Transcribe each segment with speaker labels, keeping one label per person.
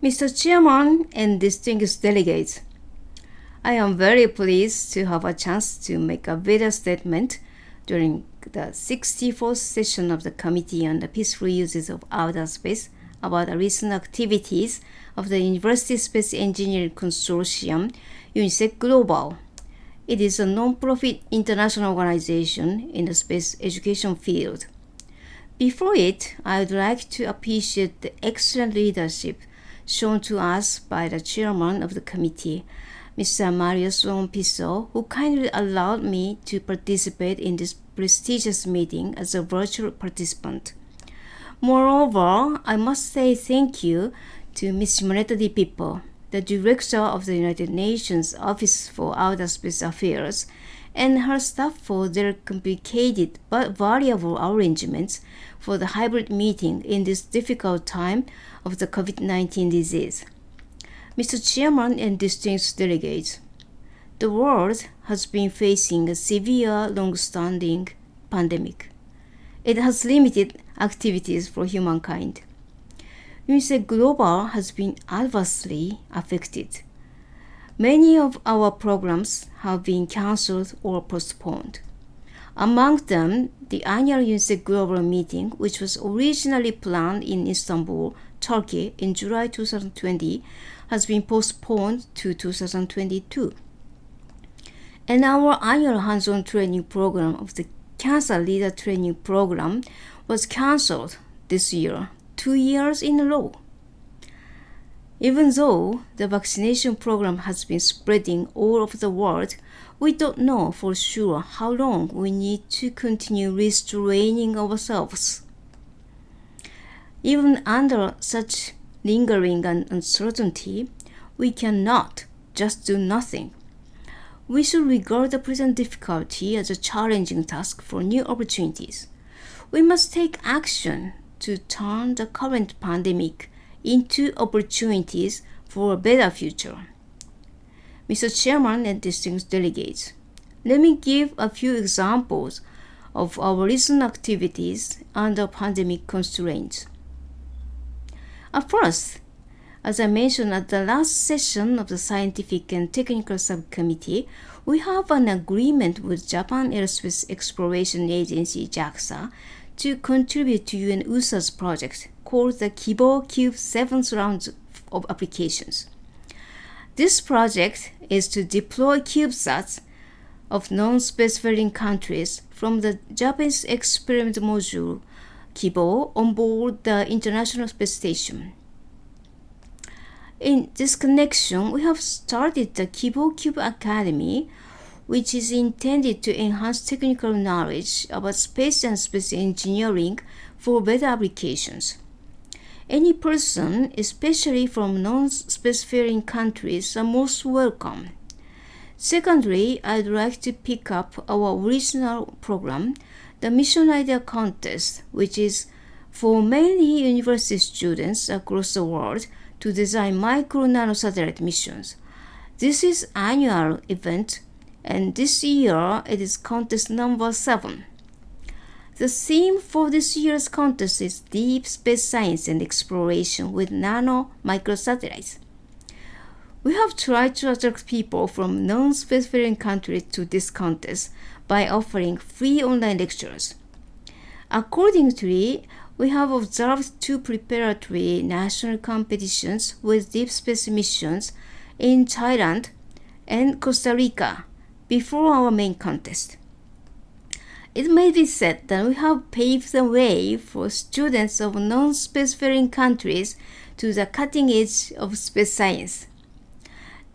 Speaker 1: Mr. Chairman and distinguished delegates, I am very pleased to have a chance to make a video statement during the 64th session of the Committee on the Peaceful Uses of Outer Space about the recent activities of the University Space Engineering Consortium, UNISEC-Global. It is a non-profit international organization in the space education field. Before it, I would like to appreciate the excellent leadership shown to us by the chairman of the committee, Mr. Mario Piso, who kindly allowed me to participate in this prestigious meeting as a virtual participant. Moreover, I must say thank you to Ms. Moneta Di Pippo, the director of the United Nations Office for Outer Space Affairs, and her staff for their complicated but variable arrangements for the hybrid meeting in this difficult time of the COVID-19 disease. Mr. Chairman and distinguished delegates, the world has been facing a severe, long-standing pandemic. It has limited activities for humankind. UNISEC-Global has been adversely affected. Many of our programs have been cancelled or postponed. Among them, the annual UNISEC-Global meeting, which was originally planned in Istanbul, Turkey in July 2020, has been postponed to 2022. And our annual hands-on training program of the Cancer Leader Training Program was cancelled this year, 2 years in a row. Even though the vaccination program has been spreading all over the world, we don't know for sure how long we need to continue restraining ourselves. Even under such lingering uncertainty, we cannot just do nothing. We should regard the present difficulty as a challenging task for new opportunities. We must take action to turn the current pandemic into opportunities for a better future. Mr. Chairman and distinguished delegates, let me give a few examples of our recent activities under pandemic constraints. At first, as I mentioned at the last session of the Scientific and Technical Subcommittee, we have an agreement with Japan Aerospace Exploration Agency JAXA to contribute to UNUSA's project called the Kibo Cube 7th Round of Applications. This project is to deploy CubeSats of non-spacefaring countries from the Japanese experiment module Kibo on board the International Space Station. In this connection, we have started the Kibo Cube Academy, which is intended to enhance technical knowledge about space and space engineering for better applications. Any person, especially from non-spacefaring countries, are most welcome. Secondly, I'd like to pick up our original program, the Mission Idea Contest, which is for mainly university students across the world to design micro-nano-satellite missions. This is an annual event, and this year it is contest number 7. The theme for this year's contest is deep space science and exploration with nano microsatellites. We have tried to attract people from non-spacefaring countries to this contest by offering free online lectures. Accordingly, we have observed 2 preparatory national competitions with deep space missions in Thailand and Costa Rica before our main contest. It may be said that we have paved the way for students of non-spacefaring countries to the cutting edge of space science.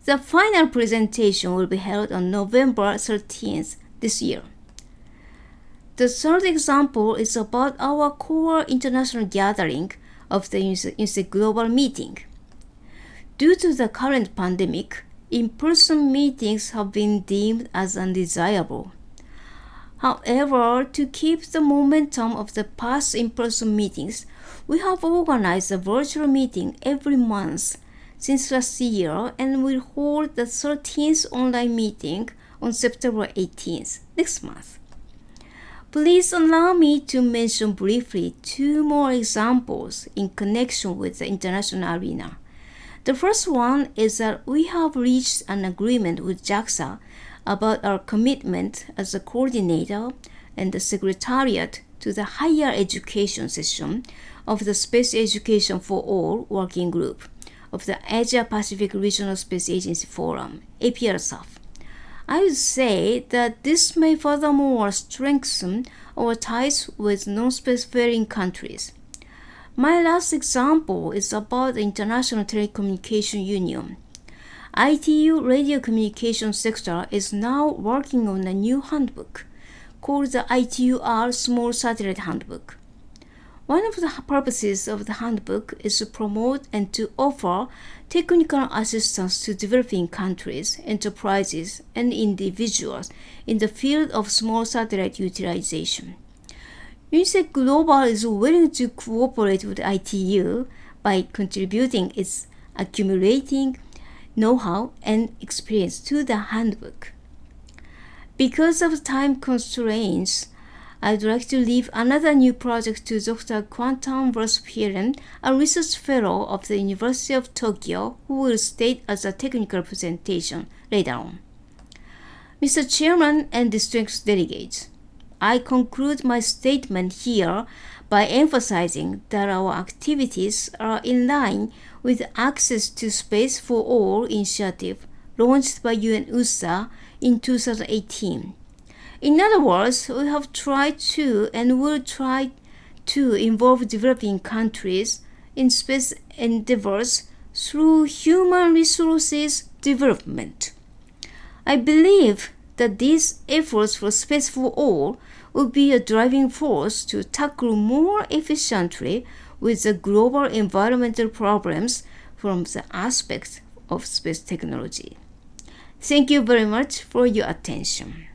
Speaker 1: The final presentation will be held on November 13th this year. The third example is about our core international gathering of the UNISEC-Global meeting. Due to the current pandemic, in-person meetings have been deemed as undesirable. However, to keep the momentum of the past in-person meetings, we have organized a virtual meeting every month since last year and will hold the 13th online meeting on September 18th, next month. Please allow me to mention briefly 2 more examples in connection with the international arena. The first one is that we have reached an agreement with JAXA about our commitment as a coordinator and the secretariat to the higher education session of the Space Education for All Working Group of the Asia Pacific Regional Space Agency Forum, APRSAF. I would say that this may furthermore strengthen our ties with non-spacefaring countries. My last example is about the International Telecommunication Union. ITU radio communication sector is now working on a new handbook called the ITUR Small Satellite Handbook. One of the purposes of the handbook is to promote and to offer technical assistance to developing countries, enterprises, and individuals in the field of small satellite utilization. UNISEC-Global is willing to cooperate with ITU by contributing its accumulating know-how and experience to the handbook. Because of time constraints, I'd like to leave another new project to Dr. Quantum Verspieren, a research fellow of the University of Tokyo, who will state as a technical presentation later on. Mr. Chairman and distinguished delegates, I conclude my statement here by emphasizing that our activities are in line with Access to Space for All initiative launched by UNUSA in 2018. In other words, we have tried to and will try to involve developing countries in space endeavors through human resources development. I believe that these efforts for Space for All will be a driving force to tackle more efficiently with the global environmental problems from the aspect of space technology. Thank you very much for your attention.